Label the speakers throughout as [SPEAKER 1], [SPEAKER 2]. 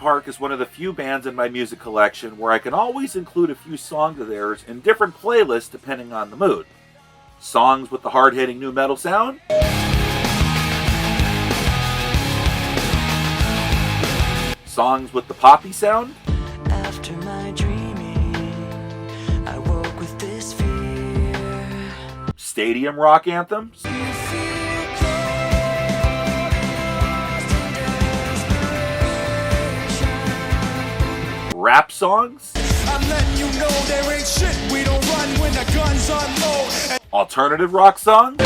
[SPEAKER 1] Park is one of the few bands in my music collection where I can always include a few songs of theirs in different playlists depending on the mood. Songs with the hard-hitting nu metal sound, songs with the poppy sound,
[SPEAKER 2] After my dreaming, I woke with this fear.
[SPEAKER 1] stadium rock anthems,
[SPEAKER 2] You feel cold, lost in desperation.
[SPEAKER 1] rap songs,
[SPEAKER 3] I'm letting you know there ain't shit. We don't run when the guns unload.
[SPEAKER 1] alternative rock songs,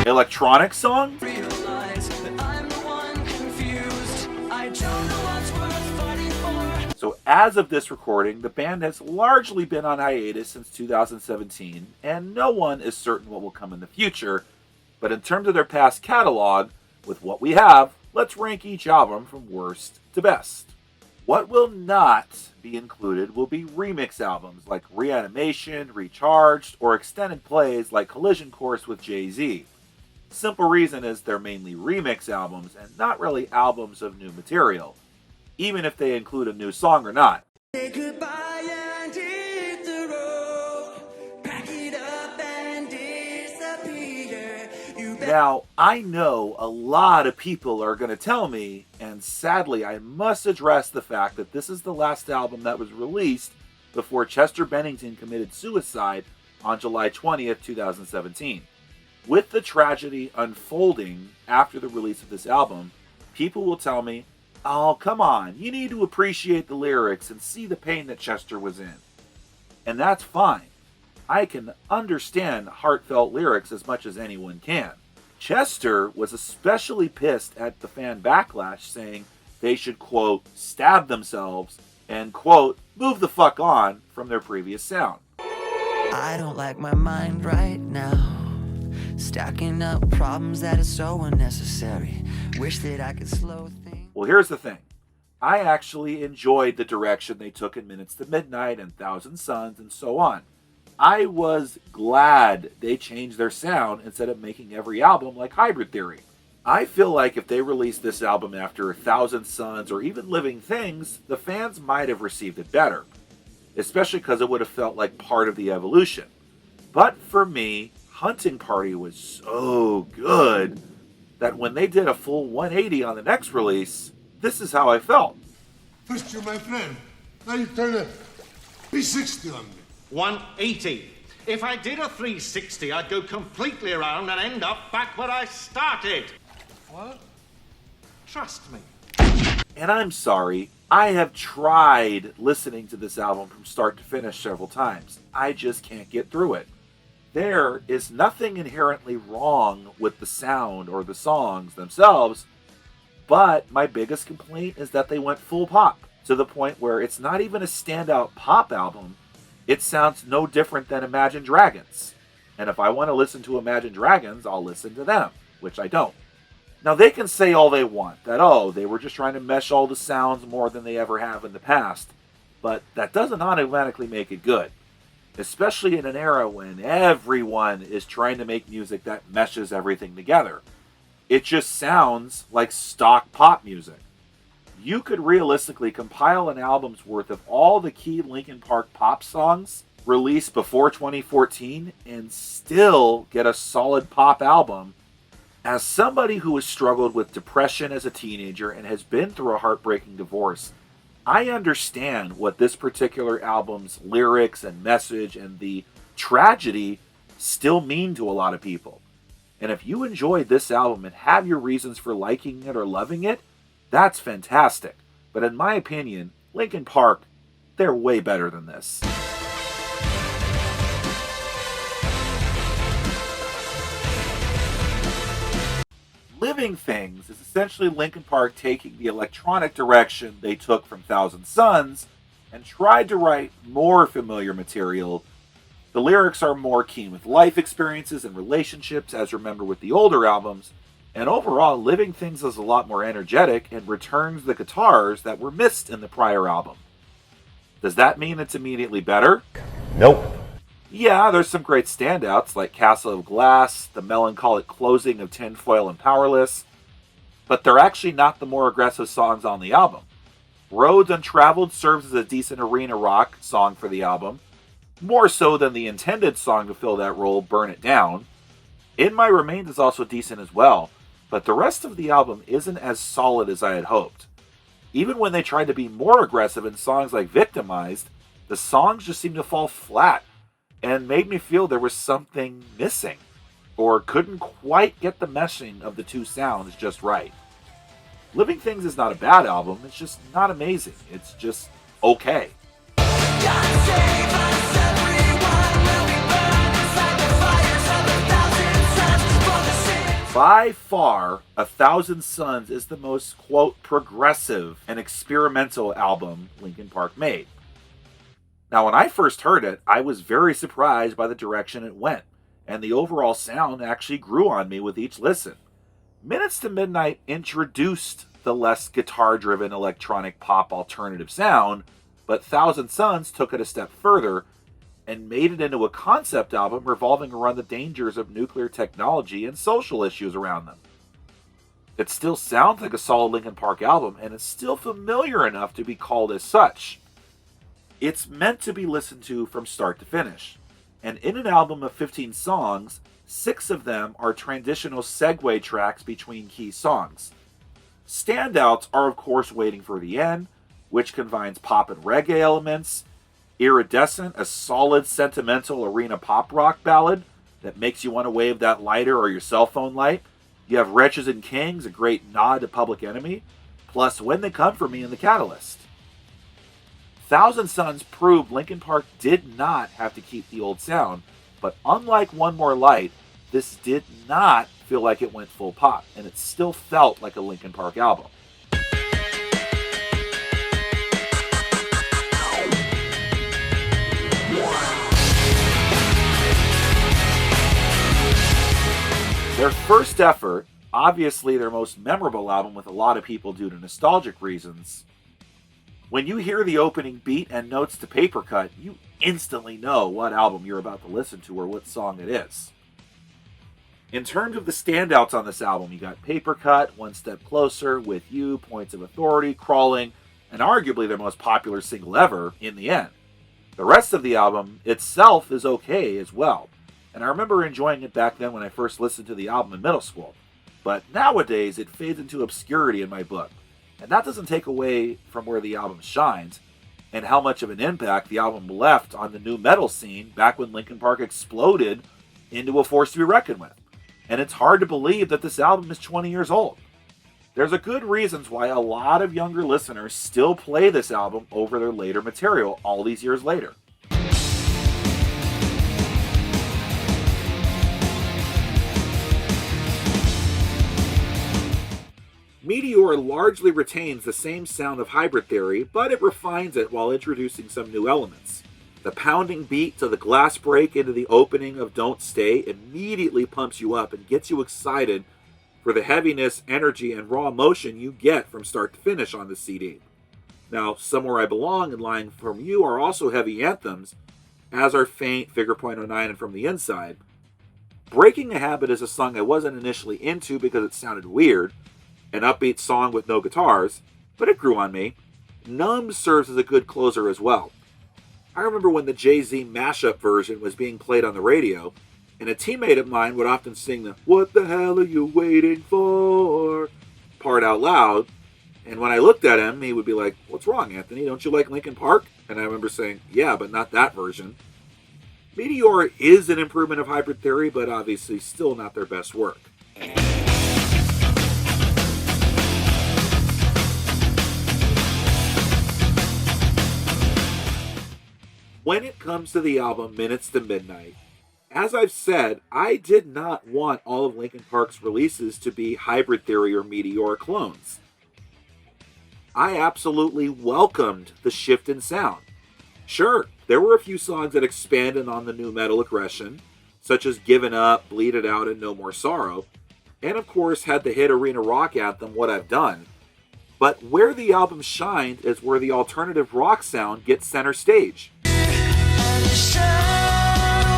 [SPEAKER 1] electronic songs.
[SPEAKER 2] Realize that I'm the one confused. I don't know what's worth fighting for.
[SPEAKER 1] So as of this recording, the band has largely been on hiatus since 2017, and no one is certain what will come in the future. But in terms of their past catalog, with what we have, let's rank each album from worst to best. What will not be included will be remix albums like Reanimation, Recharged, or extended plays like Collision Course with Jay-Z. Simple reason is they're mainly remix albums and not really albums of new material, even if they include a new song or not.
[SPEAKER 2] Say goodbye and hit the road. Pack it up and disappear. You better
[SPEAKER 1] Now, I know a lot of people are going to tell me, and sadly I must address the fact that this is the last album that was released before Chester Bennington committed suicide on July 20th, 2017. With the tragedy unfolding after the release of this album, people will tell me, oh, come on, you need to appreciate the lyrics and see the pain that Chester was in. And that's fine. I can understand heartfelt lyrics as much as anyone can. Chester was especially pissed at the fan backlash saying they should, quote, stab themselves and, quote, move the fuck on from their previous sound.
[SPEAKER 2] I don't like my mind right now. Stacking up problems that are so unnecessary. Wish that I could slow things.
[SPEAKER 1] Well, here's the thing. I actually enjoyed the direction they took in Minutes to Midnight and Thousand Suns and so on. I was glad they changed their sound instead of making every album like Hybrid Theory. I feel like if they released this album after Thousand Suns or even Living Things, the fans might have received it better, especially because it would have felt like part of the evolution. But for me, Hunting Party was so good that when they did a full 180 on the next release, this is how I felt.
[SPEAKER 4] First you're my friend, now you turn a 360 on me.
[SPEAKER 5] 180. If I did a 360, I'd go completely around and end up back where I started.
[SPEAKER 4] What?
[SPEAKER 5] Trust me.
[SPEAKER 1] And I'm sorry, I have tried listening to this album from start to finish several times. I just can't get through it. There is nothing inherently wrong with the sound or the songs themselves, but my biggest complaint is that they went full pop, to the point where it's not even a standout pop album. It sounds no different than Imagine Dragons. And if I want to listen to Imagine Dragons, I'll listen to them, which I don't. Now they can say all they want, that, oh, they were just trying to mesh all the sounds more than they ever have in the past, but that doesn't automatically make it good. Especially in an era when everyone is trying to make music that meshes everything together. It just sounds like stock pop music. You could realistically compile an album's worth of all the key Linkin Park pop songs released before 2014 and still get a solid pop album. As somebody who has struggled with depression as a teenager and has been through a heartbreaking divorce, I understand what this particular album's lyrics and message and the tragedy still mean to a lot of people. And if you enjoyed this album and have your reasons for liking it or loving it, that's fantastic. But in my opinion, Linkin Park, they're way better than this. Living Things is essentially Linkin Park taking the electronic direction they took from Thousand Suns and tried to write more familiar material. The lyrics are more keen with life experiences and relationships, as remembered with the older albums, and overall, Living Things is a lot more energetic and returns the guitars that were missed in the prior album. Does that mean it's immediately better?
[SPEAKER 6] Nope.
[SPEAKER 1] Yeah, there's some great standouts like Castle of Glass, the melancholic closing of Tinfoil and Powerless, but they're actually not the more aggressive songs on the album. Roads Untraveled serves as a decent arena rock song for the album, more so than the intended song to fill that role, Burn It Down. In My Remains is also decent as well, but the rest of the album isn't as solid as I had hoped. Even when they tried to be more aggressive in songs like Victimized, the songs just seemed to fall flat and made me feel there was something missing, or couldn't quite get the meshing of the two sounds just right. Living Things is not a bad album, it's just not amazing. It's just okay. By far, A Thousand Suns is the most, quote, progressive and experimental album Linkin Park made. Now, when I first heard it, I was very surprised by the direction it went, and the overall sound actually grew on me with each listen. Minutes to Midnight introduced the less guitar-driven electronic pop alternative sound, but Thousand Suns took it a step further and made it into a concept album revolving around the dangers of nuclear technology and social issues around them. It still sounds like a solid Linkin Park album, and it's still familiar enough to be called as such. It's meant to be listened to from start to finish, and in an album of 15 songs, 6 of them are transitional segue tracks between key songs. Standouts are of course Waiting for the End, which combines pop and reggae elements, Iridescent, a solid sentimental arena pop rock ballad that makes you want to wave that lighter or your cell phone light. You have Wretches and Kings, a great nod to Public Enemy, plus When They Come For Me and The Catalyst. Thousand Suns proved Linkin Park did not have to keep the old sound, but unlike One More Light, this did not feel like it went full pop, and it still felt like a Linkin Park album. Their first effort, obviously their most memorable album with a lot of people due to nostalgic reasons. When you hear the opening beat and notes to Paper Cut, you instantly know what album you're about to listen to or what song it is. In terms of the standouts on this album, you got Paper Cut, One Step Closer, With You, Points of Authority, Crawling, and arguably their most popular single ever, In the End. The rest of the album itself is okay as well, and I remember enjoying it back then when I first listened to the album in middle school. But nowadays, it fades into obscurity in my book, and that doesn't take away from where the album shines, and how much of an impact the album left on the nu metal scene back when Linkin Park exploded into a force to be reckoned with. And it's hard to believe that this album is 20 years old. There's a good reasons why a lot of younger listeners still play this album over their later material all these years later. Meteora largely retains the same sound of Hybrid Theory, but it refines it while introducing some new elements. The pounding beat to the glass break into the opening of Don't Stay immediately pumps you up and gets you excited for the heaviness, energy, and raw emotion you get from start to finish on this CD. Now, Somewhere I Belong and Lying From You are also heavy anthems, as are Faint, Figure Point 09, and From the Inside. Breaking a Habit is a song I wasn't initially into because it sounded weird, an upbeat song with no guitars, but it grew on me. Numb serves as a good closer as well. I remember when the Jay-Z mashup version was being played on the radio, and a teammate of mine would often sing the "What the hell are you waiting for?" part out loud, and when I looked at him, he would be like, "What's wrong, Anthony? Don't you like Linkin Park?" And I remember saying, "Yeah, but not that version." Meteora is an improvement of Hybrid Theory, but obviously still not their best work. When it comes to the album Minutes to Midnight, as I've said, I did not want all of Linkin Park's releases to be Hybrid Theory or Meteora clones. I absolutely welcomed the shift in sound. Sure, there were a few songs that expanded on the nu metal aggression, such as Given Up, Bleed It Out, and No More Sorrow, and of course had the hit arena rock anthem What I've Done. But where the album shined is where the alternative rock sound gets center stage.
[SPEAKER 2] Shine.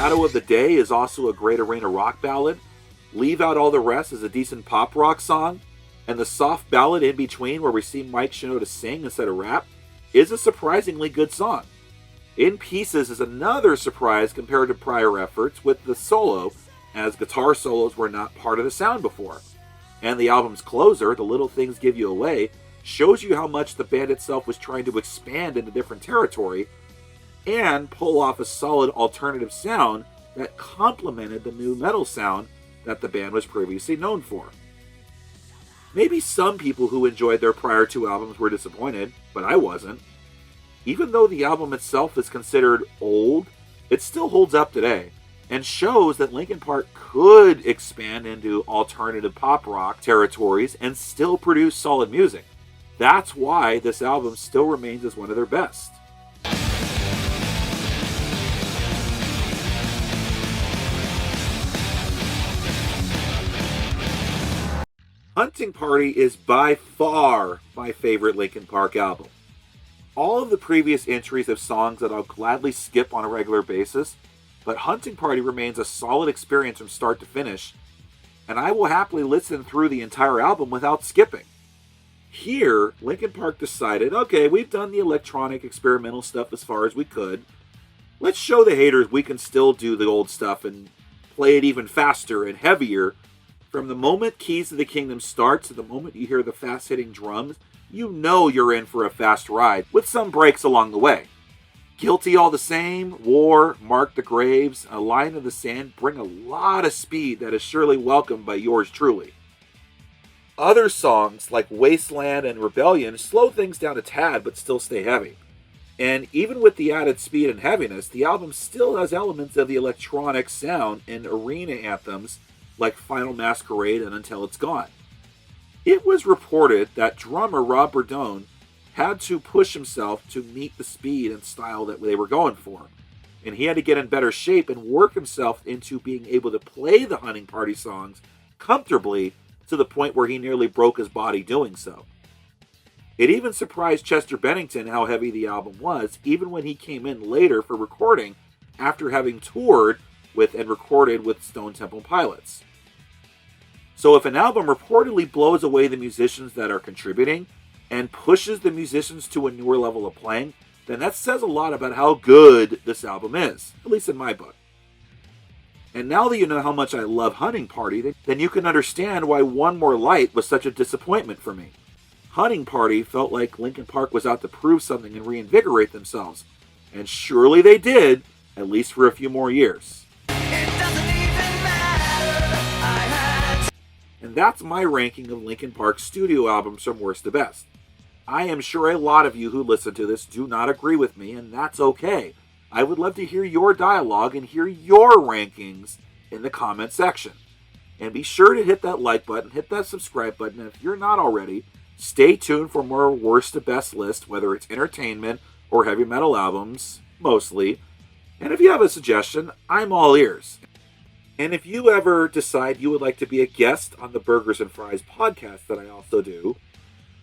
[SPEAKER 1] Shadow of the Day is also a great arena rock ballad. Leave Out All the Rest is a decent pop rock song. And the soft ballad in between, where we see Mike Shinoda sing instead of rap, is a surprisingly good song. In Pieces is another surprise compared to prior efforts with the solo, as guitar solos were not part of the sound before. And the album's closer, The Little Things Give You Away, shows you how much the band itself was trying to expand into different territory and pull off a solid alternative sound that complemented the new metal sound that the band was previously known for. Maybe some people who enjoyed their prior two albums were disappointed, but I wasn't. Even though the album itself is considered old, it still holds up today and shows that Linkin Park could expand into alternative pop rock territories and still produce solid music. That's why this album still remains as one of their best. Hunting Party is by far my favorite Linkin Park album. All of the previous entries have songs that I'll gladly skip on a regular basis, but Hunting Party remains a solid experience from start to finish, and I will happily listen through the entire album without skipping. Here, Linkin Park decided, okay, we've done the electronic experimental stuff as far as we could. Let's show the haters we can still do the old stuff and play it even faster and heavier. From the moment Keys to the Kingdom starts to the moment you hear the fast-hitting drums, you know you're in for a fast ride, with some breaks along the way. Guilty All the Same, War, Mark the Graves, A Line in the Sand bring a lot of speed that is surely welcomed by yours truly. Other songs like Wasteland and Rebellion slow things down a tad but still stay heavy. And even with the added speed and heaviness, the album still has elements of the electronic sound in arena anthems like Final Masquerade and Until It's Gone. It was reported that drummer Rob Burdone had to push himself to meet the speed and style that they were going for. And he had to get in better shape and work himself into being able to play the Hunting Party songs comfortably to the point where he nearly broke his body doing so. It even surprised Chester Bennington how heavy the album was, even when he came in later for recording after having toured with and recorded with Stone Temple Pilots. So if an album reportedly blows away the musicians that are contributing and pushes the musicians to a newer level of playing, then that says a lot about how good this album is, at least in my book. And now that you know how much I love Hunting Party, then you can understand why One More Light was such a disappointment for me. Hunting Party felt like Linkin Park was out to prove something and reinvigorate themselves. And surely they did, at least for a few more years. And that's my ranking of Linkin Park's studio albums from worst to best. I am sure a lot of you who listen to this do not agree with me, and that's okay. I would love to hear your dialogue and hear your rankings in the comment section. And be sure to hit that like button, hit that subscribe button, and if you're not already, stay tuned for more worst to best list, whether it's entertainment or heavy metal albums, mostly. And if you have a suggestion, I'm all ears. And if you ever decide you would like to be a guest on the Burgers and Fries podcast that I also do,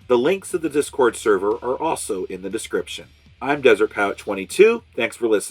[SPEAKER 1] the links to the Discord server are also in the description. I'm Desert Pout 22. Thanks for listening.